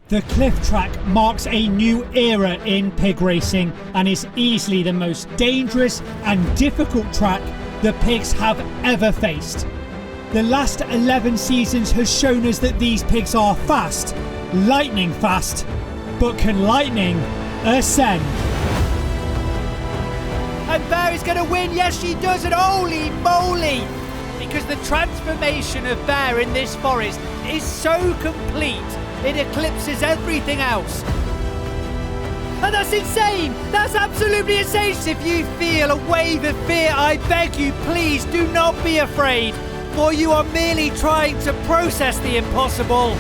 The Cliff Track marks a new era in pig racing and is easily the most dangerous and difficult track the pigs have ever faced. The last 11 seasons has shown us that these pigs are fast, lightning fast, but can lightning ascend? And Bear is going to win, yes she does, and holy moly! Because the transformation of Bear in this forest is so complete, it eclipses everything else. And that's insane! That's absolutely insane! If you feel a wave of fear, I beg you, please do not be afraid, for you are merely trying to process the impossible.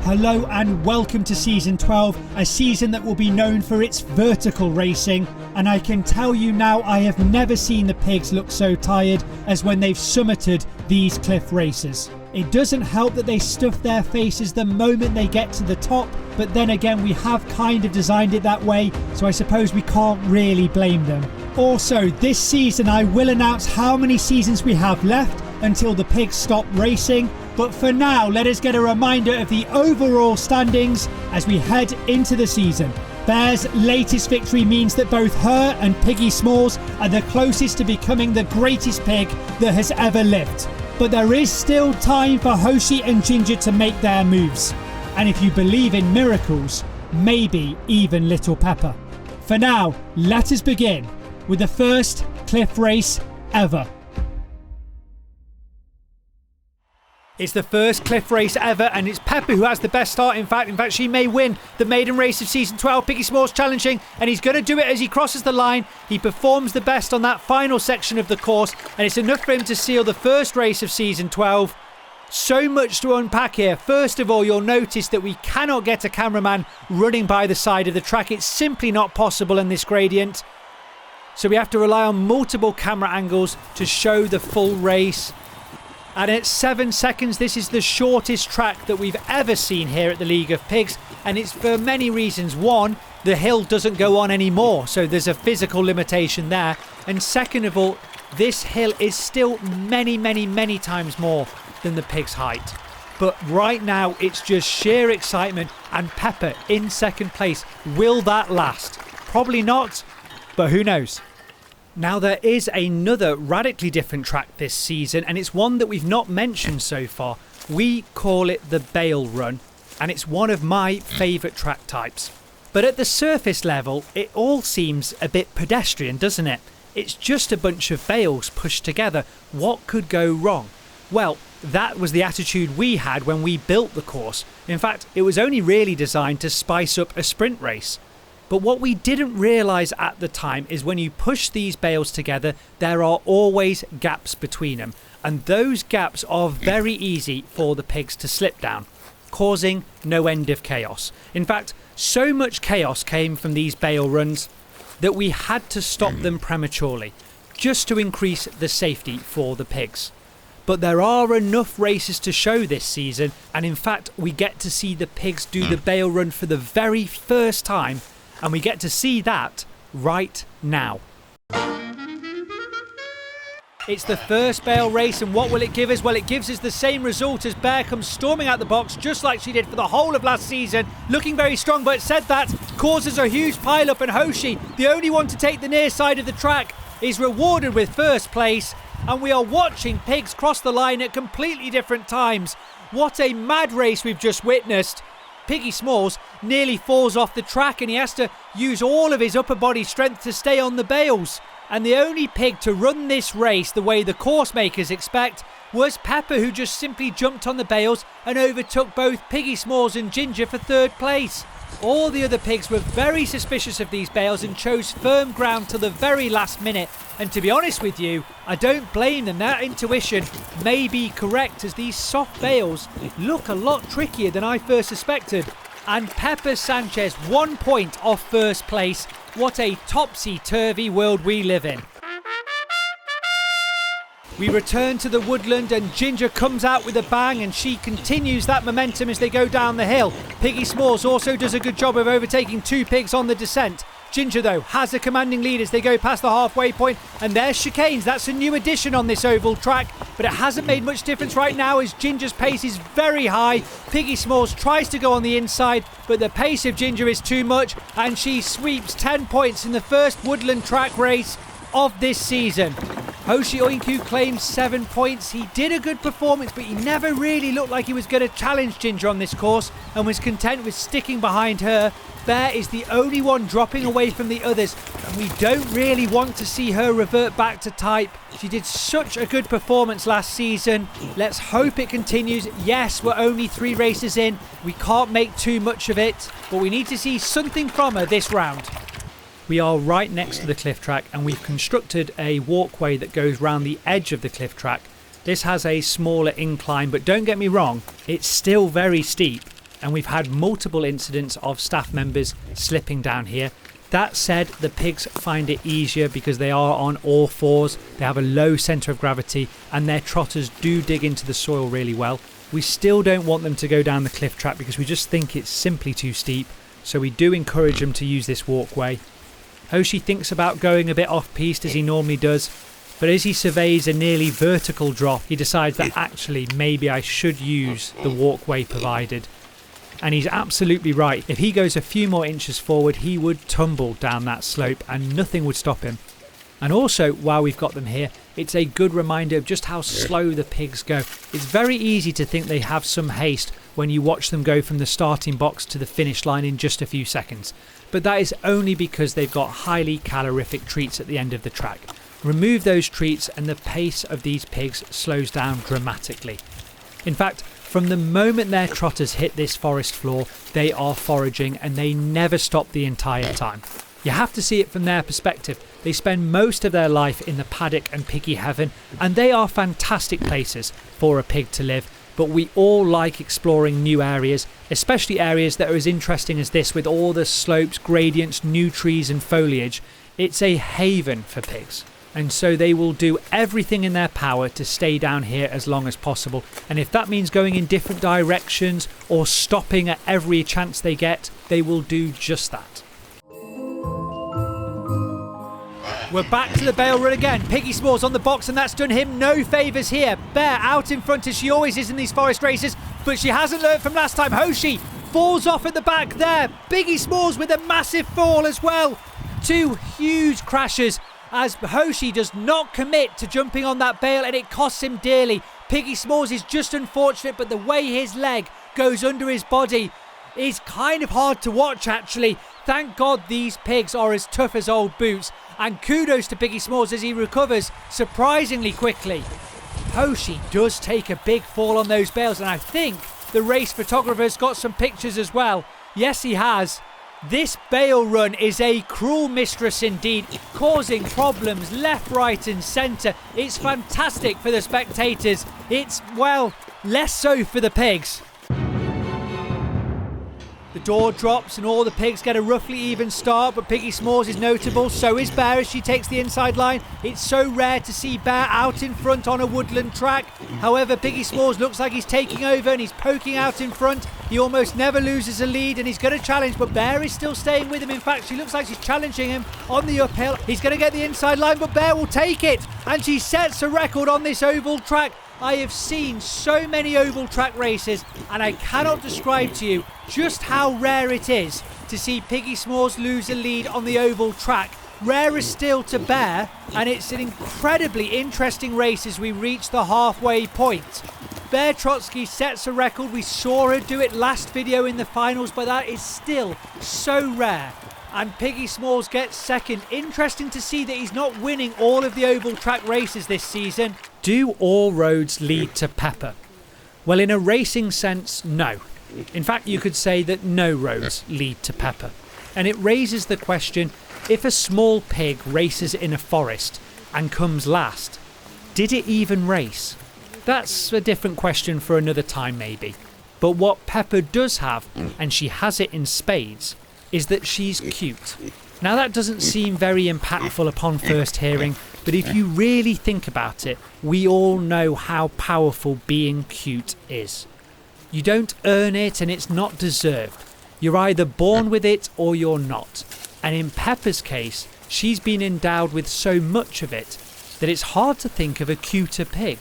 Hello and welcome to Season 12, a season that will be known for its vertical racing, and I can tell you now I have never seen the pigs look so tired as when they've summited these cliff races. It doesn't help that they stuff their faces the moment they get to the top, but then again we have kind of designed it that way, so I suppose we can't really blame them. Also, this season I will announce how many seasons we have left until the pigs stop racing. But for now, let us get a reminder of the overall standings as we head into the season. Bear's latest victory means that both her and Piggy Smalls are the closest to becoming the greatest pig that has ever lived. But there is still time for Hoshi and Ginger to make their moves. And if you believe in miracles, maybe even Little Pepper. For now, let us begin with the first cliff race ever. It's the first cliff race ever, and it's Pepper who has the best start. In fact, she may win the maiden race of Season 12. Piggy Smalls challenging, and he's going to do it as he crosses the line. He performs the best on that final section of the course, and it's enough for him to seal the first race of Season 12. So much to unpack here. First of all, you'll notice that we cannot get a cameraman running by the side of the track. It's simply not possible in this gradient. So we have to rely on multiple camera angles to show the full race. And at 7 seconds, this is the shortest track that we've ever seen here at the League of Pigs. And it's for many reasons. One, the hill doesn't go on anymore, so there's a physical limitation there. And second of all, this hill is still many times more than the pig's height. But right now, it's just sheer excitement. And Pepper in second place. Will that last? Probably not, but who knows? Now there is another radically different track this season, and it's one that we've not mentioned so far. We call it the Bale Run, and it's one of my favourite track types. But at the surface level, it all seems a bit pedestrian, doesn't it? It's just a bunch of bales pushed together. What could go wrong? Well, that was the attitude we had when we built the course. In fact, it was only really designed to spice up a sprint race. But what we didn't realise at the time is when you push these bales together, there are always gaps between them. And those gaps are very easy for the pigs to slip down, causing no end of chaos. In fact, so much chaos came from these bale runs that we had to stop them prematurely, just to increase the safety for the pigs. But there are enough races to show this season, and in fact, we get to see the pigs do the bale run for the very first time. And we get to see that right now. It's the first bale race, and what will it give us? Well, it gives us the same result as Bear comes storming out the box, just like she did for the whole of last season. Looking very strong, but said that causes a huge pile-up, and Hoshi, the only one to take the near side of the track, is rewarded with first place. And we are watching pigs cross the line at completely different times. What a mad race we've just witnessed. Piggy Smalls nearly falls off the track, and he has to use all of his upper body strength to stay on the bales. And the only pig to run this race the way the course makers expect was Pepper, who just simply jumped on the bales and overtook both Piggy Smalls and Ginger for third place. All the other pigs were very suspicious of these bales and chose firm ground till the very last minute. And to be honest with you, I don't blame them. Their intuition may be correct, as these soft bales look a lot trickier than I first suspected. And Pepper Sanchez 1 point off first place. What a topsy-turvy world we live in. We return to the woodland, and Ginger comes out with a bang, and she continues that momentum as they go down the hill. Piggy Smalls also does a good job of overtaking two pigs on the descent. Ginger, though, has a commanding lead as they go past the halfway point, and there's chicanes. That's a new addition on this oval track, but it hasn't made much difference right now as Ginger's pace is very high. Piggy Smalls tries to go on the inside, but the pace of Ginger is too much, and she sweeps 10 points in the first woodland track race of this season. Hoshi Oinku claims 7 points. He did a good performance, but he never really looked like he was going to challenge Ginger on this course and was content with sticking behind her. Bear is the only one dropping away from the others, and we don't really want to see her revert back to type. She did such a good performance last season. Let's hope it continues. Yes, we're only 3 races in. We can't make too much of it, but we need to see something from her this round. We are right next to the cliff track, and we've constructed a walkway that goes round the edge of the cliff track. This has a smaller incline, but don't get me wrong, it's still very steep, and we've had multiple incidents of staff members slipping down here. That said, the pigs find it easier because they are on all fours, they have a low centre of gravity, and their trotters do dig into the soil really well. We still don't want them to go down the cliff track because we just think it's simply too steep, so we do encourage them to use this walkway. Hoshi thinks about going a bit off-piste as he normally does, but as he surveys a nearly vertical drop, he decides that actually maybe I should use the walkway provided. And he's absolutely right. If he goes a few more inches forward, he would tumble down that slope and nothing would stop him. And also, while we've got them here, it's a good reminder of just how slow the pigs go. It's very easy to think they have some haste when you watch them go from the starting box to the finish line in just a few seconds. But that is only because they've got highly calorific treats at the end of the track. Remove those treats and the pace of these pigs slows down dramatically. In fact, from the moment their trotters hit this forest floor, they are foraging and they never stop the entire time. You have to see it from their perspective. They spend most of their life in the paddock and piggy heaven, and they are fantastic places for a pig to live. But we all like exploring new areas, especially areas that are as interesting as this with all the slopes, gradients, new trees and foliage. It's a haven for pigs. And so they will do everything in their power to stay down here as long as possible. And if that means going in different directions or stopping at every chance they get, they will do just that. We're back to the Bale run again. Piggy Smalls on the box, and that's done him no favours here. Bear out in front as she always is in these forest races, but she hasn't learnt from last time. Hoshi falls off at the back there. Piggy Smalls with a massive fall as well. 2 huge crashes as Hoshi does not commit to jumping on that bale, and it costs him dearly. Piggy Smalls is just unfortunate, but the way his leg goes under his body is kind of hard to watch actually. Thank God these pigs are as tough as old boots, and kudos to Piggy Smalls as he recovers surprisingly quickly. Hoshi does take a big fall on those bales, and I think the race photographer's got some pictures as well. Yes, he has. This bale run is a cruel mistress indeed, causing problems left, right and centre. It's fantastic for the spectators. It's, well, less so for the pigs. The door drops and all the pigs get a roughly even start, but Piggy Smalls is notable, so is Bear as she takes the inside line. It's so rare to see Bear out in front on a woodland track. However, Piggy Smalls looks like he's taking over and he's poking out in front. He almost never loses a lead and he's going to challenge, but Bear is still staying with him. In fact, she looks like she's challenging him on the uphill. He's going to get the inside line, but Bear will take it, and she sets a record on this oval track. I have seen so many oval track races, and I cannot describe to you just how rare it is to see Piggy Smalls lose a lead on the oval track. Rarer still to Bear, and it's an incredibly interesting race as we reach the halfway point. Bear Trotsky sets a record. We saw her do it last video in the finals, but that is still so rare. And Piggy Smalls gets second. Interesting to see that he's not winning all of the oval track races this season. Do all roads lead to Pepper? Well, in a racing sense, no. In fact, you could say that no roads lead to Pepper. And it raises the question, if a small pig races in a forest and comes last, did it even race? That's a different question for another time maybe. But what Pepper does have, and she has it in spades, is that she's cute. Now that doesn't seem very impactful upon first hearing, but if you really think about it, we all know how powerful being cute is. You don't earn it and it's not deserved. You're either born with it or you're not. And in Pepper's case, she's been endowed with so much of it that it's hard to think of a cuter pig.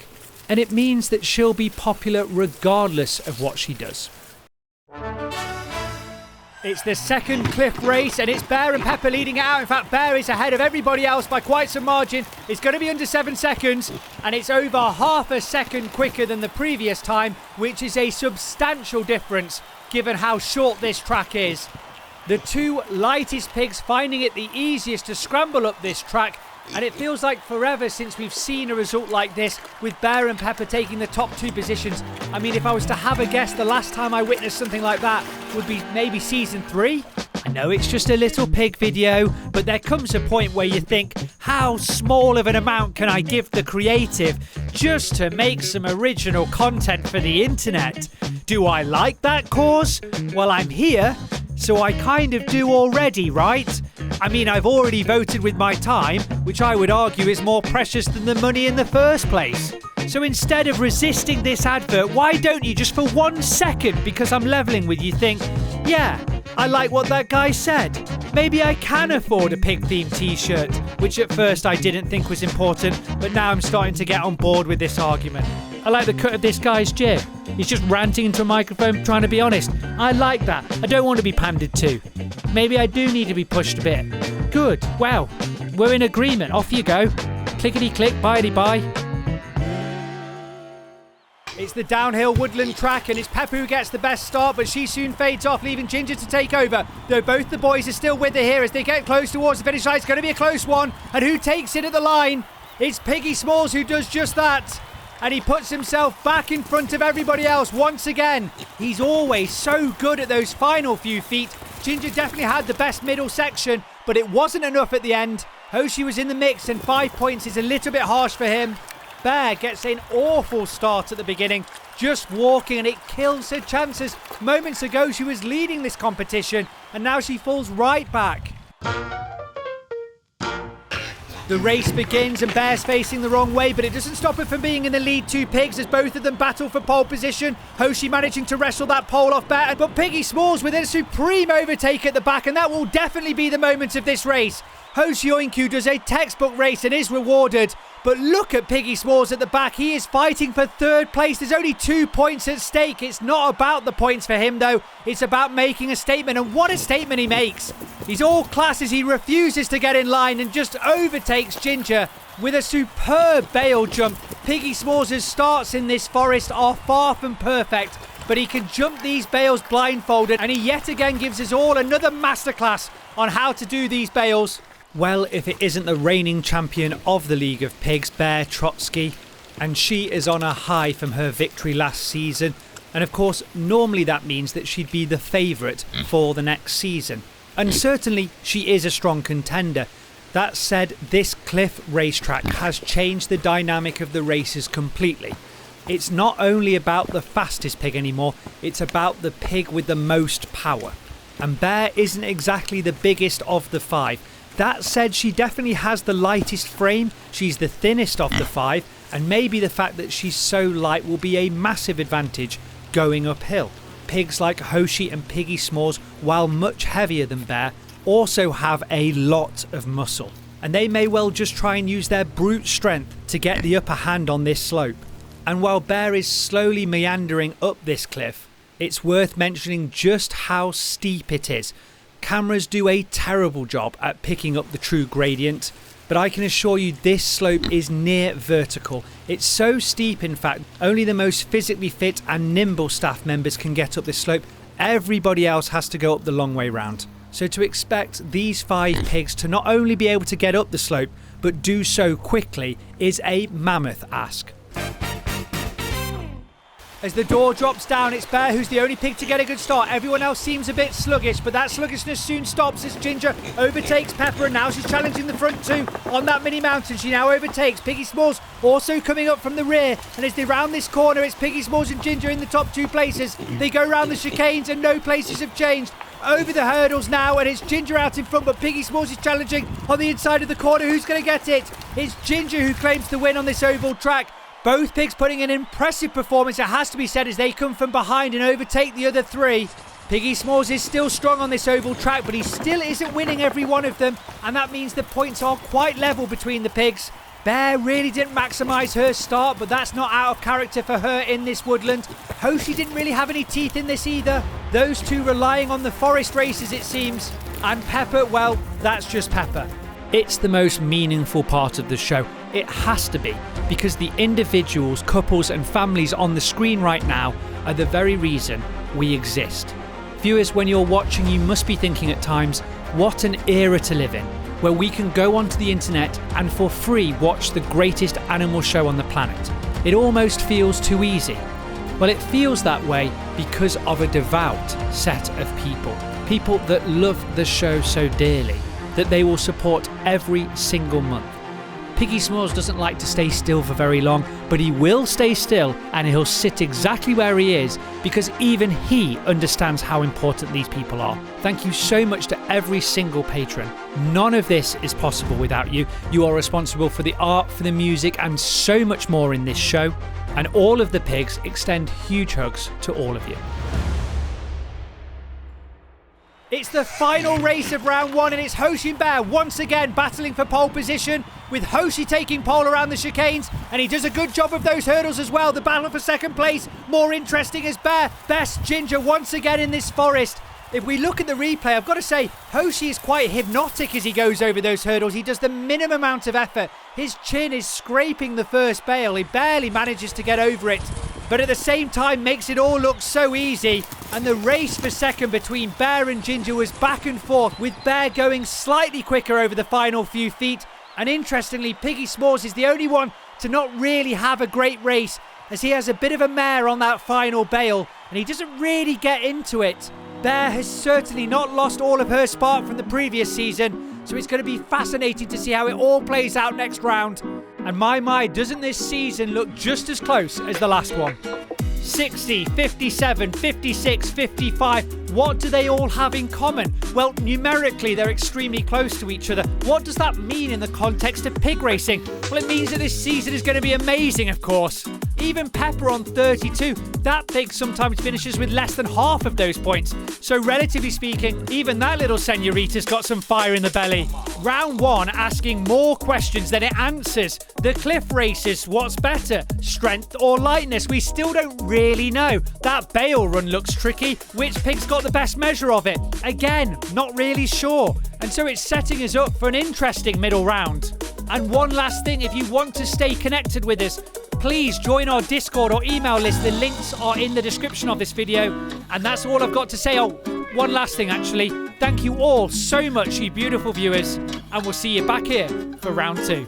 And it means that she'll be popular regardless of what she does. It's the second Cliff race, and it's Bear and Pepper leading it out. In fact, Bear is ahead of everybody else by quite some margin. It's going to be under 7 seconds, and it's over half a second quicker than the previous time, which is a substantial difference given how short this track is. The two lightest pigs finding it the easiest to scramble up this track, and it feels like forever since we've seen a result like this, with Bear and Pepper taking the top 2 positions. I mean, if I was to have a guess, the last time I witnessed something like that would be maybe season 3. I know it's just a little pig video, but there comes a point where you think, how small of an amount can I give the creative just to make some original content for the internet? Do I like that cause? Well, I'm here, so I kind of do already, right? I mean, I've already voted with my time, which I would argue is more precious than the money in the first place. So instead of resisting this advert, why don't you just for 1 second, because I'm leveling with you, think, yeah, I like what that guy said. Maybe I can afford a pig-themed t-shirt, which at first I didn't think was important, but now I'm starting to get on board with this argument. I like the cut of this guy's jib. He's just ranting into a microphone trying to be honest. I like that. I don't want to be pandered to. Maybe I do need to be pushed a bit. Good. Well, we're in agreement. Off you go. Clickety-click, bye-de-bye. It's the downhill woodland track, and it's Pepper who gets the best start, but she soon fades off, leaving Ginger to take over. Though both the boys are still with her here as they get close towards the finish line. It's going to be a close one. And who takes it at the line? It's Piggy Smalls who does just that. And he puts himself back in front of everybody else once again. He's always so good at those final few feet. Ginger definitely had the best middle section, but it wasn't enough at the end. Hoshi was in the mix, and 5 points is a little bit harsh for him. Bear gets an awful start at the beginning, just walking, and it kills her chances. Moments ago she was leading this competition, and now she falls right back. The race begins, and Bear's facing the wrong way, but it doesn't stop her from being in the lead 2 pigs as both of them battle for pole position. Hoshi managing to wrestle that pole off Bear, but Piggy Smalls with a supreme overtake at the back, and that will definitely be the moment of this race. Hoshi Oinku does a textbook race and is rewarded, but look at Piggy Smalls at the back. He is fighting for 3rd place. There's only 2 points at stake. It's not about the points for him though. It's about making a statement, and what a statement he makes. He's all class as he refuses to get in line and just overtakes Ginger with a superb bail jump. Piggy Smalls' starts in this forest are far from perfect, but he can jump these bales blindfolded, and he yet again gives us all another masterclass on how to do these bales. Well, if it isn't the reigning champion of the League of Pigs, Bear Trotsky, and she is on a high from her victory last season, and of course normally that means that she'd be the favourite for the next season, and certainly she is a strong contender. That said, this Cliff Racetrack has changed the dynamic of the races completely. It's not only about the fastest pig anymore, it's about the pig with the most power, and Bear isn't exactly the biggest of the 5. That said, she definitely has the lightest frame, she's the thinnest of the 5, and maybe the fact that she's so light will be a massive advantage going uphill. Pigs like Hoshi and Piggy Smalls, while much heavier than Bear, also have a lot of muscle, and they may well just try and use their brute strength to get the upper hand on this slope. And while Bear is slowly meandering up this cliff, it's worth mentioning just how steep it is. Cameras do a terrible job at picking up the true gradient, but I can assure you this slope is near vertical. It's so steep, in fact, only the most physically fit and nimble staff members can get up this slope. Everybody else has to go up the long way round. So to expect these 5 pigs to not only be able to get up the slope, but do so quickly is a mammoth ask. As the door drops down, it's Bear who's the only pig to get a good start. Everyone else seems a bit sluggish, but that sluggishness soon stops as Ginger overtakes Pepper, and now she's challenging the front 2 on that mini mountain. She now overtakes Piggy Smalls, also coming up from the rear, and as they round this corner, it's Piggy Smalls and Ginger in the top 2 places. They go round the chicanes and no places have changed. Over the hurdles now, and it's Ginger out in front, but Piggy Smalls is challenging on the inside of the corner. Who's going to get it? It's Ginger who claims the win on this oval track. Both pigs putting an impressive performance, it has to be said, as they come from behind and overtake the other 3. Piggy Smalls is still strong on this oval track, but he still isn't winning every one of them, and that means the points are quite level between the pigs. Bear really didn't maximise her start, but that's not out of character for her in this woodland. Hoshi didn't really have any teeth in this either. Those two relying on the forest races, it seems. And Pepper, well, that's just Pepper. It's the most meaningful part of the show. It has to be, because the individuals, couples and families on the screen right now are the very reason we exist. Viewers, when you're watching, you must be thinking at times, what an era to live in, where we can go onto the internet and for free watch the greatest animal show on the planet. It almost feels too easy. Well, it feels that way because of a devout set of people. People that love the show so dearly that they will support every single month. Piggy Smalls doesn't like to stay still for very long, but he will stay still and he'll sit exactly where he is because even he understands how important these people are. Thank you so much to every single patron. None of this is possible without you. You are responsible for the art, for the music, and so much more in this show. And all of the pigs extend huge hugs to all of you. It's the final race of round one, and it's Hoshi and Bear once again battling for pole position, with Hoshi taking pole around the chicanes, and he does a good job of those hurdles as well. The battle for second place, more interesting as Bear bests Ginger once again in this forest. If we look at the replay, I've got to say, Hoshi is quite hypnotic as he goes over those hurdles. He does the minimum amount of effort. His chin is scraping the first bale. He barely manages to get over it, but at the same time makes it all look so easy. And the race for second between Bear and Ginger was back and forth, with Bear going slightly quicker over the final few feet. And interestingly, Piggy Smalls is the only one to not really have a great race, as he has a bit of a mare on that final bale and he doesn't really get into it. Bear has certainly not lost all of her spark from the previous season, so it's going to be fascinating to see how it all plays out next round. And my, doesn't this season look just as close as the last one? 60, 57, 56, 55. What do they all have in common? Well, numerically, they're extremely close to each other. What does that mean in the context of pig racing? Well, it means that this season is going to be amazing, of course. Even Pepper on 32, that pig sometimes finishes with less than half of those points. So relatively speaking, even that little senorita's got some fire in the belly. Round one asking more questions than it answers. The cliff races, what's better, strength or lightness? We still don't really know. That bale run looks tricky. Which pig's got the best measure of it? Again, not really sure. And so it's setting us up for an interesting middle round. And one last thing, if you want to stay connected with us, please join our Discord or email list. The links are in the description of this video. And that's all I've got to say. Oh, one last thing actually. Thank you all so much, you beautiful viewers. And we'll see you back here for round two.